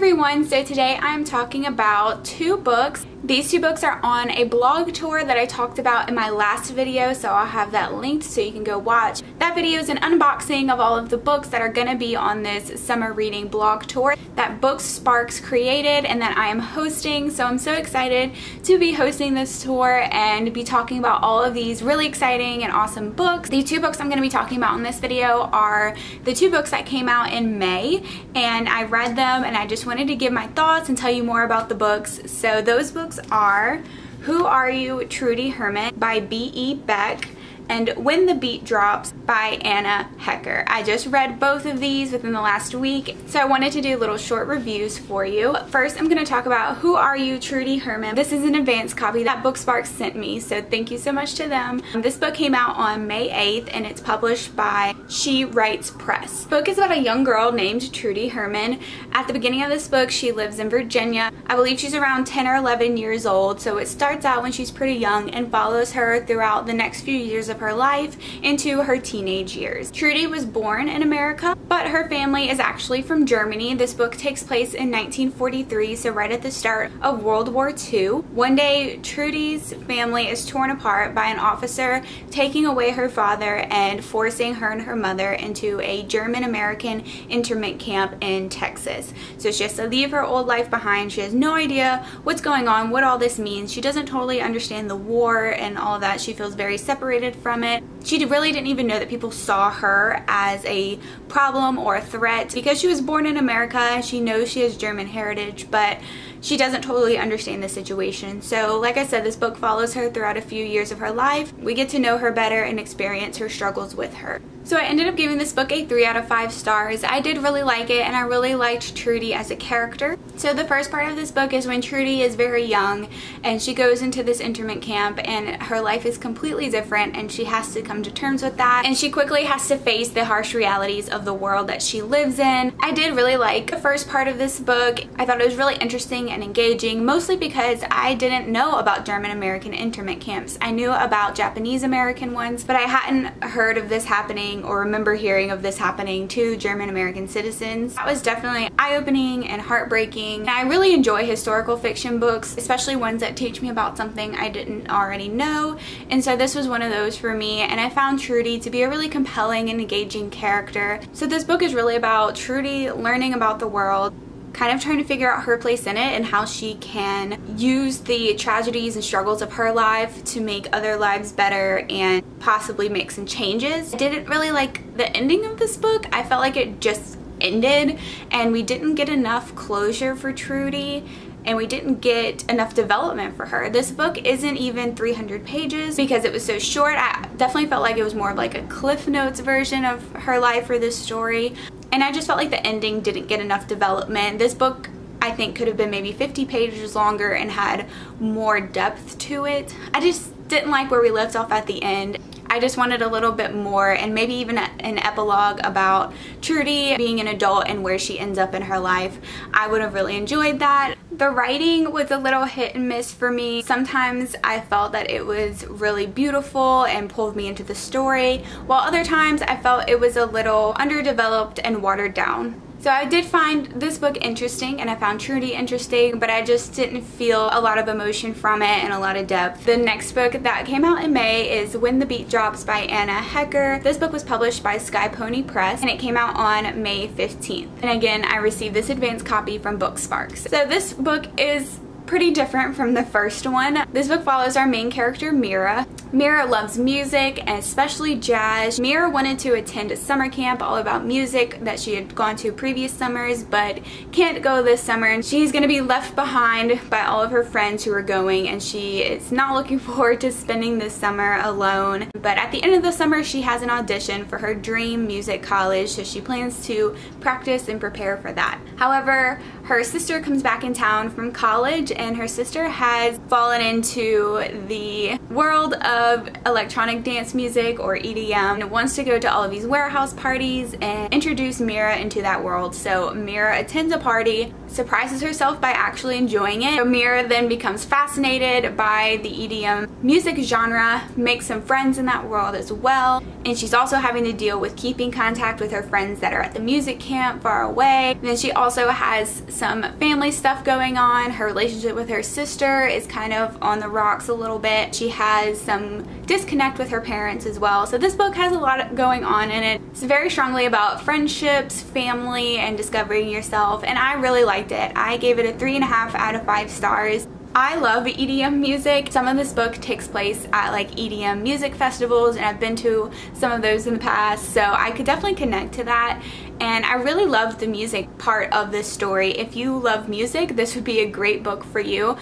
everyone, so today I'm talking about two books. These two books are on a blog tour that I talked about in my last video, so I'll have that linked so you can go watch. That video is an unboxing of all of the books that are going to be on this summer reading blog tour that BookSparks created and that I am hosting. So I'm so excited to be hosting this tour and be talking about all of these really exciting and awesome books. The two books I'm going to be talking about in this video are the two books that came out in May, and I read them and I just wanted to give my thoughts and tell you more about the books. So those books are Who Are You Trudy Herman by B.E. Beck and When the Beat Drops by Anna Hecker. I just read both of these within the last week, so I wanted to do little short reviews for you. First, I'm going to talk about Who Are You Trudy Herman. This is an advanced copy that BookSparks sent me, so thank you so much to them. This book came out on May 8th and it's published by She Writes Press. The book is about a young girl named Trudy Herman. At the beginning of this book, she lives in Virginia. I believe she's around 10 or 11 years old, so it starts out when she's pretty young and follows her throughout the next few years of her life into her teenage years. Trudy was born in America, but her family is actually from Germany. This book takes place in 1943, so right at the start of World War II. One day, Trudy's family is torn apart by an officer taking away her father and forcing her and her mother into a German-American internment camp in Texas. So she has to leave her old life behind. She has no idea what's going on, what all this means. She doesn't totally understand the war and all of that. She feels very separated from it. She really didn't even know that people saw her as a problem or a threat. Because she was born in America, she knows she has German heritage, but she doesn't totally understand the situation. So like I said, this book follows her throughout a few years of her life. We get to know her better and experience her struggles with her. So I ended up giving this book a 3 out of 5 stars. I did really like it and I really liked Trudy as a character. So the first part of this book is when Trudy is very young and she goes into this internment camp and her life is completely different and she has to come to terms with that, and she quickly has to face the harsh realities of the world that she lives in. I did really like the first part of this book. I thought it was really interesting and engaging, mostly because I didn't know about German-American internment camps. I knew about Japanese-American ones, but I hadn't heard of this happening or remember hearing of this happening to German-American citizens. That was definitely eye-opening and heartbreaking. And I really enjoy historical fiction books, especially ones that teach me about something I didn't already know, and so this was one of those for me, and I found Trudy to be a really compelling and engaging character. So this book is really about Trudy learning about the world, kind of trying to figure out her place in it and how she can use the tragedies and struggles of her life to make other lives better and possibly make some changes. I didn't really like the ending of this book. I felt like it just ended and we didn't get enough closure for Trudy and we didn't get enough development for her. This book isn't even 300 pages because it was so short. I definitely felt like it was more of like a Cliff Notes version of her life or this story. And I just felt like the ending didn't get enough development. This book, I think, could have been maybe 50 pages longer and had more depth to it. I just didn't like where we left off at the end. I just wanted a little bit more, and maybe even an epilogue about Trudy being an adult and where she ends up in her life. I would have really enjoyed that. The writing was a little hit and miss for me. Sometimes I felt that it was really beautiful and pulled me into the story, while other times I felt it was a little underdeveloped and watered down. So I did find this book interesting and I found Trudy interesting, but I just didn't feel a lot of emotion from it and a lot of depth. The next book that came out in May is When the Beat Drops by Anna Hecker. This book was published by Sky Pony Press and it came out on May 15th. And again, I received this advanced copy from BookSparks. So this book is pretty different from the first one. This book follows our main character, Mira. Mira loves music and especially jazz. Mira wanted to attend a summer camp all about music that she had gone to previous summers but can't go this summer, and she's going to be left behind by all of her friends who are going, and she is not looking forward to spending this summer alone. But at the end of the summer she has an audition for her dream music college, so she plans to practice and prepare for that. However, her sister comes back in town from college and her sister has fallen into the world of electronic dance music or EDM and wants to go to all of these warehouse parties and introduce Mira into that world. So Mira attends a party surprises herself by actually enjoying it. Mira then becomes fascinated by the EDM music genre, makes some friends in that world as well, and she's also having to deal with keeping contact with her friends that are at the music camp far away. And then she also has some family stuff going on. Her relationship with her sister is kind of on the rocks a little bit. She has some disconnect with her parents as well. So this book has a lot going on in it. It's very strongly about friendships, family, and discovering yourself, and I really liked it. I gave it a 3.5 out of 5 stars. I love EDM music. Some of this book takes place at like EDM music festivals, and I've been to some of those in the past, so I could definitely connect to that. And I really loved the music part of this story. If you love music, this would be a great book for you.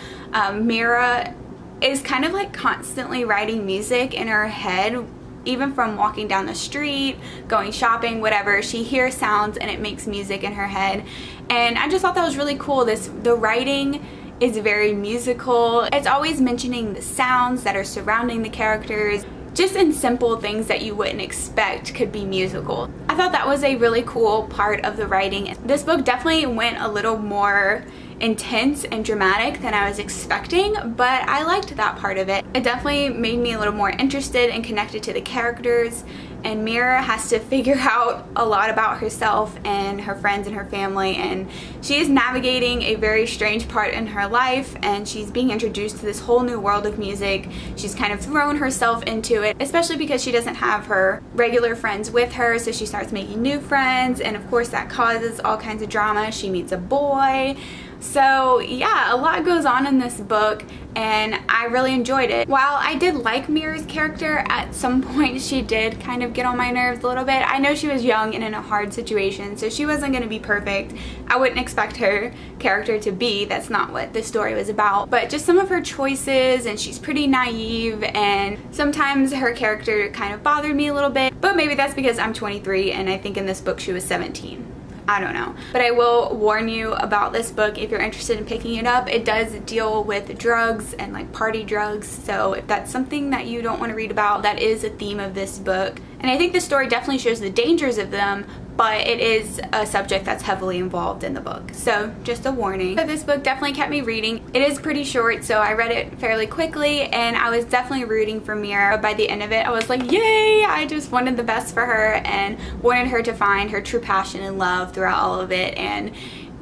Mira is kind of like constantly writing music in her head, even from walking down the street, going shopping, whatever. She hears sounds and it makes music in her head. And I just thought that was really cool. The writing is very musical. It's always mentioning the sounds that are surrounding the characters, just in simple things that you wouldn't expect could be musical. I thought that was a really cool part of the writing. This book definitely went a little more intense and dramatic than I was expecting, but I liked that part of it. It definitely made me a little more interested and connected to the characters, and Mira has to figure out a lot about herself and her friends and her family, and she is navigating a very strange part in her life, and she's being introduced to this whole new world of music. She's kind of thrown herself into it, especially because she doesn't have her regular friends with her, so she starts making new friends, and of course that causes all kinds of drama. She meets a boy. So yeah, a lot goes on in this book, and I really enjoyed it. While I did like Mira's character, at some point she did kind of get on my nerves a little bit. I know she was young and in a hard situation, so she wasn't going to be perfect. I wouldn't expect her character to be. That's not what this story was about. But just some of her choices, and she's pretty naive, and sometimes her character kind of bothered me a little bit. But maybe that's because I'm 23 and I think in this book she was 17. I don't know. But I will warn you about this book if you're interested in picking it up. It does deal with drugs and like party drugs, so if that's something that you don't want to read about, that is a theme of this book. And I think the story definitely shows the dangers of them, but it is a subject that's heavily involved in the book. So just a warning. But this book definitely kept me reading. It is pretty short, so I read it fairly quickly, and I was definitely rooting for Mira. By the end of it, I was like, yay! I just wanted the best for her and wanted her to find her true passion and love throughout all of it. And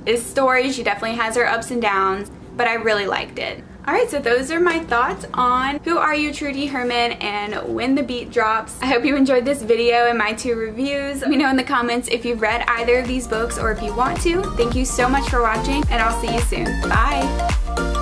this story, she definitely has her ups and downs, but I really liked it. Alright, so those are my thoughts on Who Are You Trudy Herman and When the Beat Drops. I hope you enjoyed this video and my 2 reviews. Let me know in the comments if you've read either of these books or if you want to. Thank you so much for watching, and I'll see you soon. Bye!